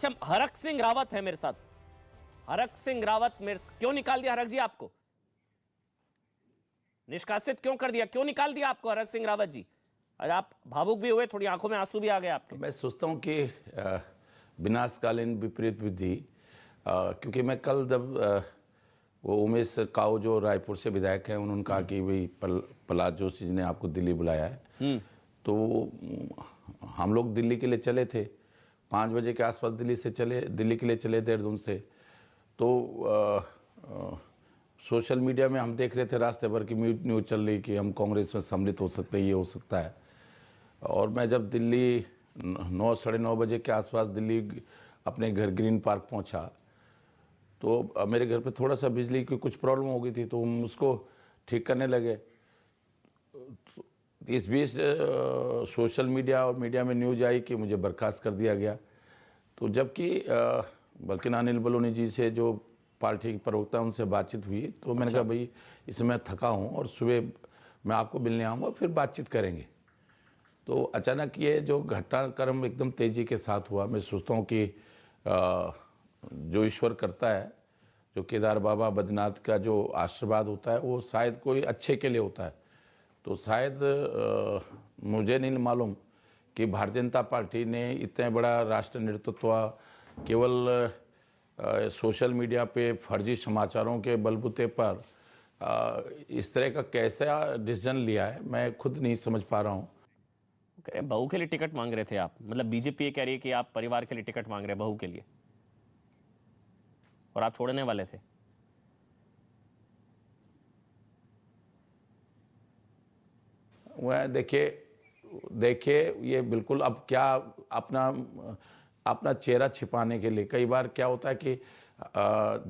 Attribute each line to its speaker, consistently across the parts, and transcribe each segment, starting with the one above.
Speaker 1: अच्छा, हरक सिंह रावत है मेरे साथ। हरक सिंह रावत क्यों निकाल दिया हरक जी आपको? निष्कासित क्यों कर दिया? क्यों निकाल दिया आपको हरक सिंह रावत जी? और आप भावुक भी हुए, थोड़ी आंखों में आंसू भी आ गए आपके।
Speaker 2: मैं सोचता हूँ कि विनाशकालीन विपरीत बुद्धि, क्योंकि मैं कल जब वो उमेश काऊ जो रायपुर से विधायक हैं उन्होंने कहा कि भाई प्रहलाद जोशी जी ने आपको दिल्ली बुलाया है, तो हम लोग दिल्ली के लिए चले थे 5 बजे के आसपास दिल्ली के लिए चले देहरादून से। तो सोशल मीडिया में हम देख रहे थे रास्ते भर की न्यूज़ चल रही कि हम कांग्रेस में सम्मिलित हो सकते हैं, ये हो सकता है। और मैं जब दिल्ली 9 साढ़े 9 बजे के आसपास दिल्ली अपने घर ग्रीन पार्क पहुंचा, तो मेरे घर पे थोड़ा सा बिजली की कुछ प्रॉब्लम हो गई थी, तो हम उसको ठीक करने लगे। इस बीच सोशल मीडिया और मीडिया में न्यूज़ आई कि मुझे बर्खास्त कर दिया गया। तो जबकि बल्कि अनिल बलूनी जी से जो पार्टी के प्रवक्ता उनसे बातचीत हुई, तो मैंने कहा भाई इसमें मैं थका हूँ और सुबह मैं आपको मिलने आऊँगा, फिर बातचीत करेंगे। तो अचानक ये जो घटनाक्रम एकदम तेज़ी के साथ हुआ। मैं सोचता हूँ कि जो ईश्वर करता है, जो केदार बाबा बद्रीनाथ का जो आशीर्वाद होता है, वो शायद कोई अच्छे के लिए होता है। तो शायद मुझे नहीं मालूम कि भारतीय जनता पार्टी ने इतने बड़ा राष्ट्र नेतृत्व केवल सोशल मीडिया पे फर्जी समाचारों के बलबूते पर इस तरह का कैसा डिसीजन लिया है, मैं खुद नहीं समझ पा रहा हूँ।
Speaker 1: बहू के लिए टिकट मांग रहे थे आप? मतलब बीजेपी ये कह रही है कि आप परिवार के लिए टिकट मांग रहे हैं, बहू के लिए, और आप छोड़ने वाले थे।
Speaker 2: वह देखिए ये बिल्कुल अब क्या अपना चेहरा छिपाने के लिए, कई बार क्या होता है कि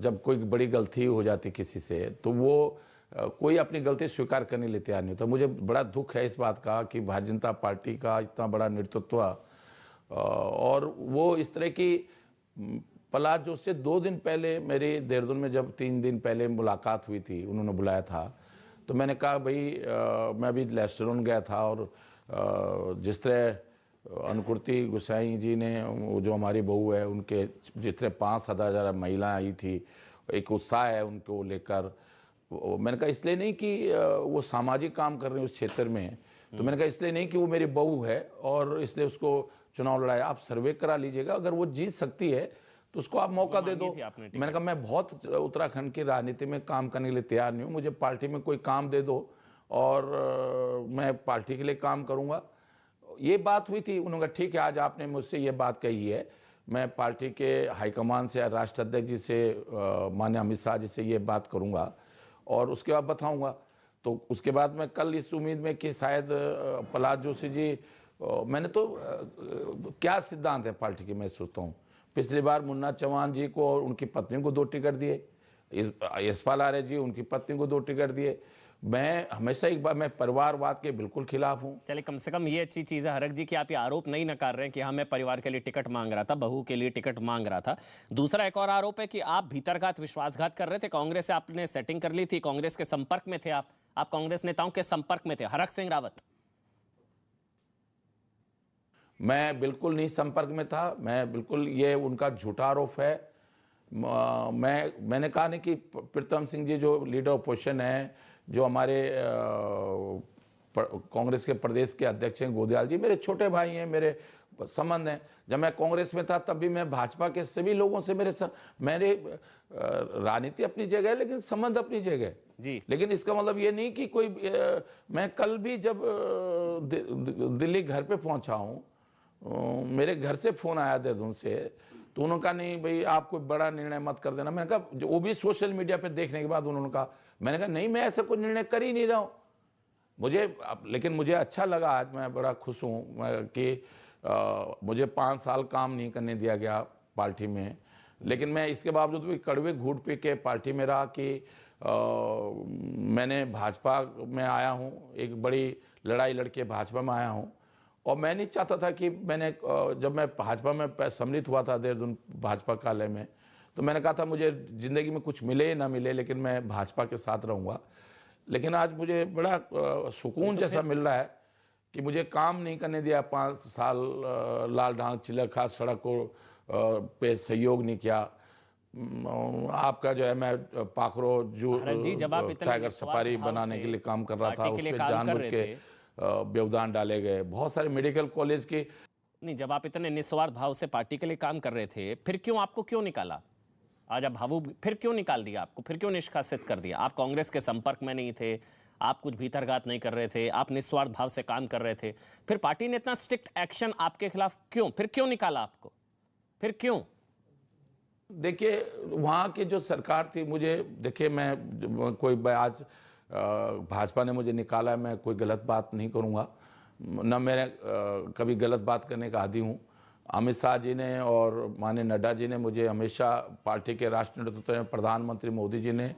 Speaker 2: जब कोई बड़ी गलती हो जाती किसी से, तो वो कोई अपनी गलती स्वीकार करने के लिए तैयार नहीं होता। मुझे बड़ा दुख है इस बात का कि भारतीय जनता पार्टी का इतना बड़ा नेतृत्व और वो इस तरह की प्रहलाद जोशी से 2 दिन पहले मेरी देहरादून में जब 3 दिन पहले मुलाकात हुई थी, उन्होंने बुलाया था, तो मैंने कहा भाई मैं अभी रेस्टोरेंट गया था और जिस तरह अनुकृति गोसाई जी ने, वो जो हमारी बहू है, उनके जिस तरह 5,000 महिला आई थी, एक उत्साह है उनको लेकर। मैंने कहा इसलिए नहीं कि वो सामाजिक काम कर रहे हैं उस क्षेत्र में, तो मैंने कहा इसलिए नहीं कि वो मेरी बहू है और इसलिए उसको चुनाव लड़ाया। आप सर्वे करा लीजिएगा, अगर वो जीत सकती है तो उसको आप मौका दे दो। मैंने कहा मैं बहुत उत्तराखंड की राजनीति में काम करने के लिए तैयार नहीं हूँ, मुझे पार्टी में कोई काम दे दो और मैं पार्टी के लिए काम करूँगा। ये बात हुई थी। उन्होंने कहा ठीक है, आज आपने मुझसे ये बात कही है, मैं पार्टी के हाईकमान से, राष्ट्र अध्यक्ष जी से, माननीय अमित शाह जी से ये बात करूँगा और उसके बाद बताऊँगा। तो उसके बाद मैं कल इस उम्मीद में कि शायद प्रहलाद जोशी जी, मैंने तो क्या सिद्धांत है पार्टी के, मैं सोचता हूँ पिछली बार मुन्ना चौहान जी को और उनकी पत्नी को 2 टिकट दिए, यशपाल आर्य जी उनकी पत्नी को 2 टिकट दिए। मैं हमेशा एक बार, मैं परिवारवाद के बिल्कुल खिलाफ हूँ।
Speaker 1: चलिए, कम से कम ये अच्छी चीज है हरक जी कि आप ये आरोप नहीं नकार रहे हैं कि हाँ मैं परिवार के लिए टिकट मांग रहा था, बहू के लिए टिकट मांग रहा था। दूसरा एक और आरोप है कि आप भीतरघात विश्वासघात कर रहे थे। कांग्रेस से आपने सेटिंग कर ली थी, कांग्रेस के संपर्क में थे आप कांग्रेस नेताओं के संपर्क में थे। हरक सिंह रावत,
Speaker 2: मैं बिल्कुल नहीं संपर्क में था, मैं बिल्कुल, ये उनका झूठा आरोप है। मैंने कहा नहीं कि प्रीतम सिंह जी जो लीडर ऑपोजिशन है, जो हमारे कांग्रेस के प्रदेश के अध्यक्ष हैं गोदयाल जी, मेरे छोटे भाई हैं, मेरे संबंध हैं। जब मैं कांग्रेस में था तब भी मैं भाजपा के सभी लोगों से मेरे राजनीति अपनी जगह है लेकिन संबंध अपनी जगह
Speaker 1: जी।
Speaker 2: लेकिन इसका मतलब ये नहीं कि कोई मैं कल भी जब दिल्ली घर पे पहुंचा हूं, मेरे घर से फोन आया देहरादून से, तो उन्होंने कहा नहीं भाई आप कोई बड़ा निर्णय मत कर देना। मैंने कहा, वो भी सोशल मीडिया पे देखने के बाद उन्होंने कहा, मैंने कहा नहीं मैं ऐसा कोई निर्णय कर ही नहीं रहा हूं। लेकिन मुझे अच्छा लगा, आज मैं बड़ा खुश हूं कि मुझे 5 साल काम नहीं करने दिया गया पार्टी में, लेकिन मैं इसके बावजूद भी कड़वे घूट पी के पार्टी में रहा कि मैंने भाजपा में आया हूं, एक बड़ी लड़ाई लड़के भाजपा में आया हूं। और मैं नहीं चाहता था कि जब मैं भाजपा में सम्मिलित हुआ था देहरादून भाजपा कार्यालय में, तो मैंने कहा था मुझे जिंदगी में कुछ मिले ना मिले लेकिन मैं भाजपा के साथ रहूंगा। लेकिन आज मुझे बड़ा सुकून जैसा मिल रहा है कि मुझे काम नहीं करने दिया 5 साल, लाल ढांग चिलखा सड़क को पे सहयोग नहीं किया। आपका जो है मैं पाखरो जो
Speaker 1: भारत जी, जब आप इतने
Speaker 2: टाइगर
Speaker 1: निस्वार्थ
Speaker 2: सफारी
Speaker 1: भाव
Speaker 2: बनाने
Speaker 1: से
Speaker 2: के लिए काम कर रहा था,
Speaker 1: पार्टी के
Speaker 2: उस
Speaker 1: लिए
Speaker 2: पर
Speaker 1: काम कर
Speaker 2: जानबूझ
Speaker 1: रहे
Speaker 2: के
Speaker 1: थे,
Speaker 2: व्यवधान डाले गए। बहुत सारे मेडिकल कॉलेज की
Speaker 1: नहीं, जब आप इतने निस्वार्थ भाव से पार्टी के लिए काम कर रहे थे, फिर क्यों आपको क्यों निकाला? आज आप भावुक, फिर क्यों निकाल दिया आपको, फिर क्यों निष्कासित कर दिया? आप कांग्रेस के संपर्क में नहीं थे, आप कुछ भीतरघात नहीं कर रहे थे, आप निस्वार्थ भाव से काम कर रहे थे, फिर पार्टी ने इतना स्ट्रिक्ट एक्शन आपके खिलाफ क्यों, फिर क्यों निकाला आपको, फिर क्यों?
Speaker 2: देखिए वहाँ की जो सरकार थी, मुझे देखिए मैं आज भाजपा ने मुझे निकाला है, मैं कोई गलत बात नहीं करूँगा, न मैं कभी गलत बात करने का आदी हूँ। अमित शाह जी ने और माननीय नड्डा जी ने मुझे हमेशा, पार्टी के राष्ट्रीय नेतृत्व ने, प्रधानमंत्री मोदी जी ने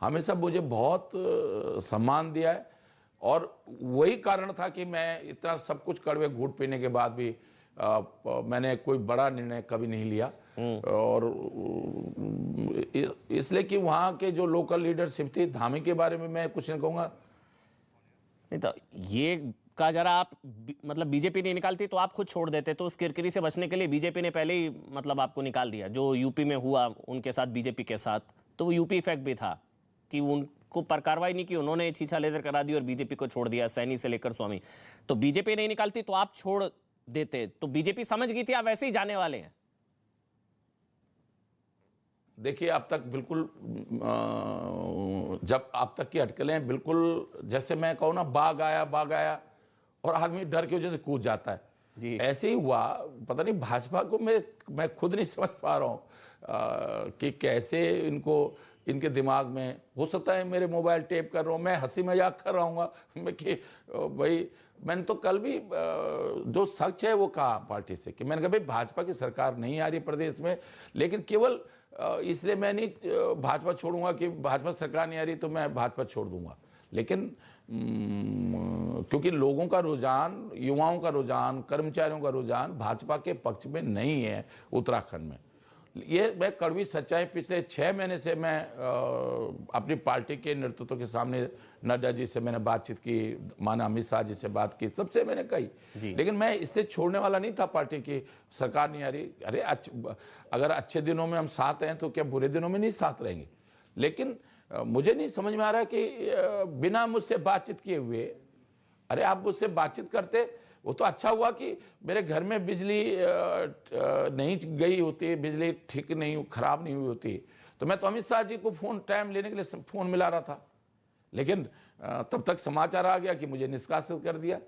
Speaker 2: हमेशा मुझे बहुत सम्मान दिया है, और वही कारण था कि मैं इतना सब कुछ कड़वे घूंट पीने के बाद भी मैंने कोई बड़ा निर्णय कभी नहीं लिया। और इसलिए कि वहाँ के जो लोकल लीडरशिप थी, धामी के बारे में मैं कुछ नहीं कहूँगा।
Speaker 1: नहीं तो ये का जरा आप मतलब बीजेपी नहीं निकालती तो आप खुद छोड़ देते, तो उस किरकिरी से बचने के लिए बीजेपी ने पहले ही मतलब आपको निकाल दिया, जो यूपी में हुआ उनके साथ, बीजेपी के साथ, तो वो यूपी इफेक्ट भी था कि उनको पर कार्रवाई नहीं की, उन्होंने छीछा लेदर करा दी और बीजेपी को छोड़ दिया, सैनी से लेकर स्वामी। तो बीजेपी नहीं निकालती तो आप छोड़ देते, तो बीजेपी समझ गई थी आप वैसे ही जाने वाले हैं।
Speaker 2: देखिए अब तक बिल्कुल जब अब तक की अटकलें बिल्कुल, जैसे मैं कहूँ ना, बाघ आया और आदमी डर की वजह से कूद जाता है
Speaker 1: जी।
Speaker 2: ऐसे ही हुआ। पता नहीं भाजपा को मैं खुद नहीं समझ पा रहा हूँ कि कैसे इनके दिमाग में, हो सकता है मेरे मोबाइल टेप कर रहा हूँ, मैं हंसी मजाक कर रहा हूँ मैं कि भाई, मैंने तो कल भी जो सच है वो कहा पार्टी से कि मैंने कहा भाई भाजपा की सरकार नहीं आ रही प्रदेश में, लेकिन केवल इसलिए मैं नहीं भाजपा छोड़ूंगा कि भाजपा सरकार नहीं आ रही तो मैं भाजपा छोड़ दूंगा, लेकिन क्योंकि लोगों का रुझान, युवाओं का रुझान, कर्मचारियों का रुझान भाजपा के पक्ष में नहीं है उत्तराखंड में। ये मैं कड़वी सच्चाई, पिछले 6 महीने से मैं अपनी पार्टी के नेतृत्व के सामने नड्डा जी से मैंने बातचीत की, माननीय अमित शाह जी से बात की, सबसे मैंने कही, लेकिन मैं इससे छोड़ने वाला नहीं था पार्टी की सरकार नहीं आ रही। अरे अगर अच्छे दिनों में हम साथ हैं तो क्या बुरे दिनों में नहीं साथ रहेंगे? लेकिन मुझे नहीं समझ में आ रहा कि बिना मुझसे बातचीत किए हुए, अरे आप मुझसे बातचीत करते, वो तो अच्छा हुआ कि मेरे घर में बिजली नहीं गई होती, बिजली ठीक नहीं, खराब नहीं हुई होती, तो मैं तो अमित शाह जी को फोन टाइम लेने के लिए फोन मिला रहा था, लेकिन तब तक समाचार आ गया कि मुझे निष्कासित कर दिया।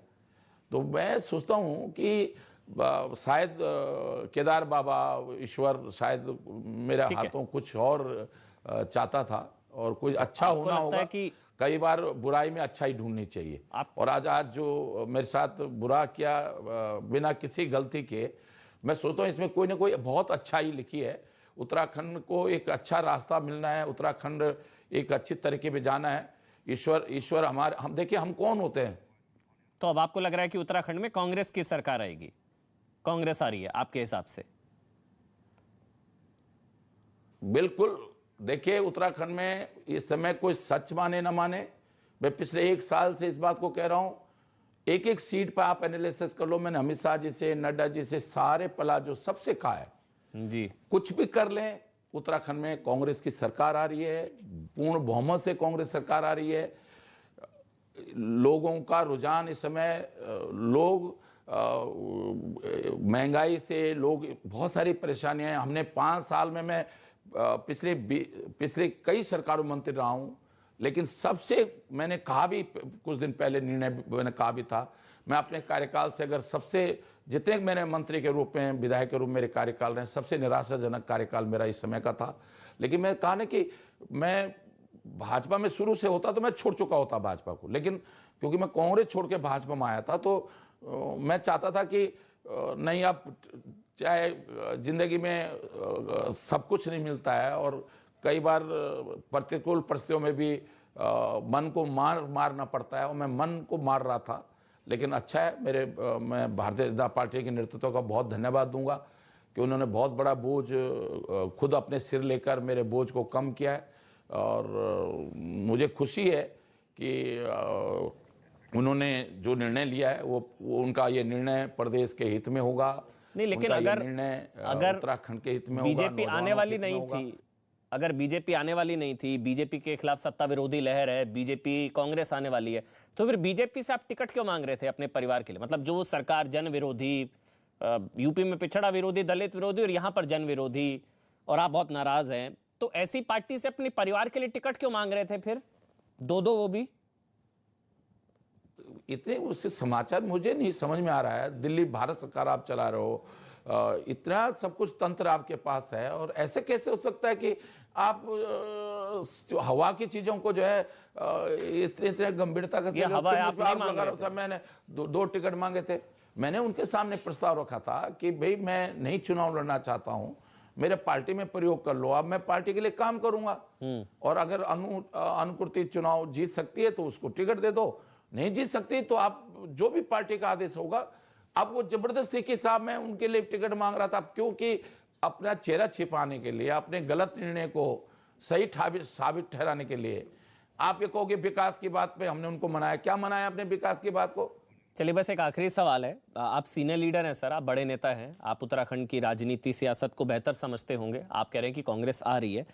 Speaker 2: तो मैं सोचता हूँ कि शायद केदार बाबा, ईश्वर शायद मेरे हाथों कुछ और चाहता था, और कुछ अच्छा होना होगा कि कई बार बुराई में अच्छा ही ढूंढनी चाहिए। और आज जो मेरे साथ बुरा किया बिना किसी गलती के, मैं सोचता हूँ इसमें कोई ना कोई बहुत अच्छा ही लिखी है। उत्तराखंड को एक अच्छा रास्ता मिलना है, उत्तराखंड एक अच्छी तरीके पे जाना है। ईश्वर हमारे, हम देखिए हम कौन होते हैं।
Speaker 1: तो अब आपको लग रहा है कि उत्तराखंड में कांग्रेस की सरकार आएगी, कांग्रेस आ रही है आपके हिसाब से?
Speaker 2: बिल्कुल। देखिए उत्तराखंड में इस समय कोई सच माने ना माने, मैं पिछले 1 साल से इस बात को कह रहा हूं, एक सीट पर आप एनालिसिस कर लो, मैंने अमित शाह जी से, नड्डा जी से, सारे पलाजो सबसे कहा है
Speaker 1: जी, कुछ
Speaker 2: भी कर लें, उत्तराखंड में कांग्रेस की सरकार आ रही है, पूर्ण बहुमत से कांग्रेस सरकार आ रही है। लोगों का रुझान इस समय, लोग महंगाई से, लोग बहुत सारी परेशानियां हैं। हमने 5 साल में, मैं पिछले कई सरकारों में मंत्री रहा हूं, लेकिन सबसे मैंने कहा भी, कुछ दिन पहले निर्णय मैंने कहा भी था, मैं अपने कार्यकाल से, अगर सबसे जितने मैंने मंत्री के रूप में, विधायक के रूप में मेरे कार्यकाल रहे, सबसे निराशाजनक कार्यकाल मेरा इस समय का था। लेकिन मैं कहा ना कि मैं भाजपा में शुरू से होता तो मैं छोड़ चुका होता भाजपा को, लेकिन क्योंकि मैं कांग्रेस छोड़ के भाजपा में आया था, तो मैं चाहता था कि नहीं, अब चाहे जिंदगी में सब कुछ नहीं मिलता है, और कई बार प्रतिकूल परिस्थितियों में भी मन को मारना पड़ता है, और मैं मन को मार रहा था। लेकिन अच्छा है, मैं भारतीय जनता पार्टी के नेतृत्व का बहुत धन्यवाद दूंगा कि उन्होंने बहुत बड़ा बोझ खुद अपने सिर लेकर मेरे बोझ को कम किया है, और मुझे खुशी है कि उन्होंने जो निर्णय लिया है वो उनका ये निर्णय प्रदेश के हित में होगा,
Speaker 1: नहीं, लेकिन
Speaker 2: उनका ये
Speaker 1: अगर
Speaker 2: निर्णय उत्तराखंड के हित में होगा,
Speaker 1: बीजेपी आने
Speaker 2: नौजवानों
Speaker 1: वाली
Speaker 2: के हित में
Speaker 1: नहीं
Speaker 2: होगा।
Speaker 1: थी, अगर बीजेपी आने वाली नहीं थी, बीजेपी के खिलाफ सत्ता विरोधी लहर है, बीजेपी कांग्रेस आने वाली है, तो फिर बीजेपी से आप टिकट क्यों मांग रहे थे अपने परिवार के लिए? मतलब जो सरकार जन विरोधी, यूपी में पिछड़ा विरोधी, दलित विरोधी और यहाँ पर जन विरोधी, और आप बहुत नाराज हैं, तो ऐसी पार्टी से अपने परिवार के लिए टिकट क्यों मांग रहे थे फिर? दो वो भी।
Speaker 2: इतने उससे समाचार मुझे नहीं समझ में आ रहा है। दिल्ली भारत सरकार आप चला रहे हो, इतना सब कुछ तंत्र आपके पास है, और ऐसे कैसे हो सकता है कि आप जो हवा की चीजों को जो है इतने इतने गंभीरता का
Speaker 1: ये हवा है, आप नहीं मांग रहे थे।
Speaker 2: मैंने दो टिकट मांगे थे। मैंने उनके सामने प्रस्ताव रखा था कि भाई मैं नहीं चुनाव लड़ना चाहता हूं, मेरे पार्टी में प्रयोग कर लो, अब मैं पार्टी के लिए काम करूंगा, और अगर अनुकृति चुनाव जीत सकती है तो उसको टिकट दे दो, नहीं जीत सकती तो आप जो भी पार्टी का आदेश होगा। अब वो जबरदस्ती के साथ मैं उनके लिए टिकट मांग रहा था, क्योंकि अपना चेहरा छिपाने के लिए, अपने गलत निर्णय को सही साबित ठहराने के लिए। आप ये कहोगे विकास की बात पे हमने उनको मनाया, क्या मनाया आपने विकास की बात को?
Speaker 1: चलिए, बस एक आखिरी सवाल है। आप सीनियर लीडर हैं सर, आप बड़े नेता हैं, आप उत्तराखंड की राजनीति सियासत को बेहतर समझते होंगे। आप कह रहे हैं कि कांग्रेस आ रही है,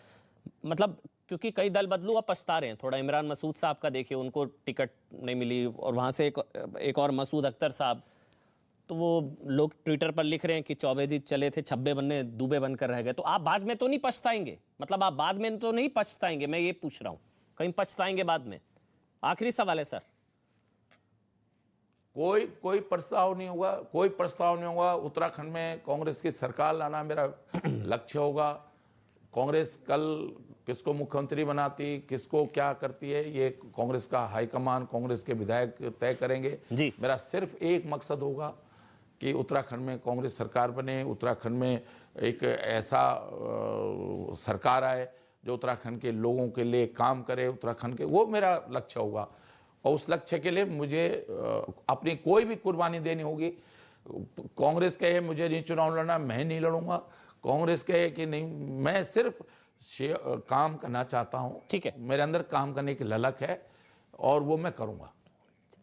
Speaker 1: मतलब क्योंकि कई दल बदलू, आप पछता रहे हैं थोड़ा। इमरान मसूद साहब का देखिए, उनको टिकट नहीं मिली, और वहाँ से एक और मसूद अख्तर साहब, तो वो लोग ट्विटर पर लिख रहे हैं कि चौबे जी चले थे, छब्बे बनने दूबे बनकर रह गए। तो आप बाद में तो नहीं पछताएंगे? मतलब आप बाद में तो नहीं पछताएंगे, मैं ये पूछ रहा हूँ, कहीं पछताएंगे बाद में? आखिरी सवाल है सर।
Speaker 2: कोई प्रस्ताव नहीं होगा, कोई प्रस्ताव नहीं होगा। उत्तराखंड में कांग्रेस की सरकार लाना मेरा लक्ष्य होगा। कांग्रेस कल किसको मुख्यमंत्री बनाती, किसको क्या करती है, ये कांग्रेस का हाईकमान, कांग्रेस के विधायक तय करेंगे
Speaker 1: जी।
Speaker 2: मेरा सिर्फ एक मकसद होगा कि उत्तराखंड में कांग्रेस सरकार बने, उत्तराखंड में एक ऐसा सरकार आए जो उत्तराखंड के लोगों के लिए काम करे, उत्तराखंड के, वो मेरा लक्ष्य होगा। और उस लक्ष्य के लिए मुझे अपनी कोई भी कुर्बानी देनी होगी। कांग्रेस कहे मुझे नहीं चुनाव लड़ना, मैं नहीं लड़ूंगा। कांग्रेस कहे कि नहीं, मैं सिर्फ काम करना चाहता हूं।
Speaker 1: ठीक है,
Speaker 2: मेरे अंदर काम करने की ललक है और वो मैं करूंगा।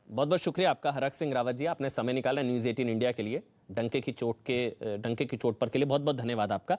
Speaker 1: बहुत बहुत शुक्रिया आपका हरक सिंह रावत जी, आपने समय निकाला न्यूज़ 18 इंडिया के लिए। डंके की चोट पर के लिए बहुत बहुत धन्यवाद आपका।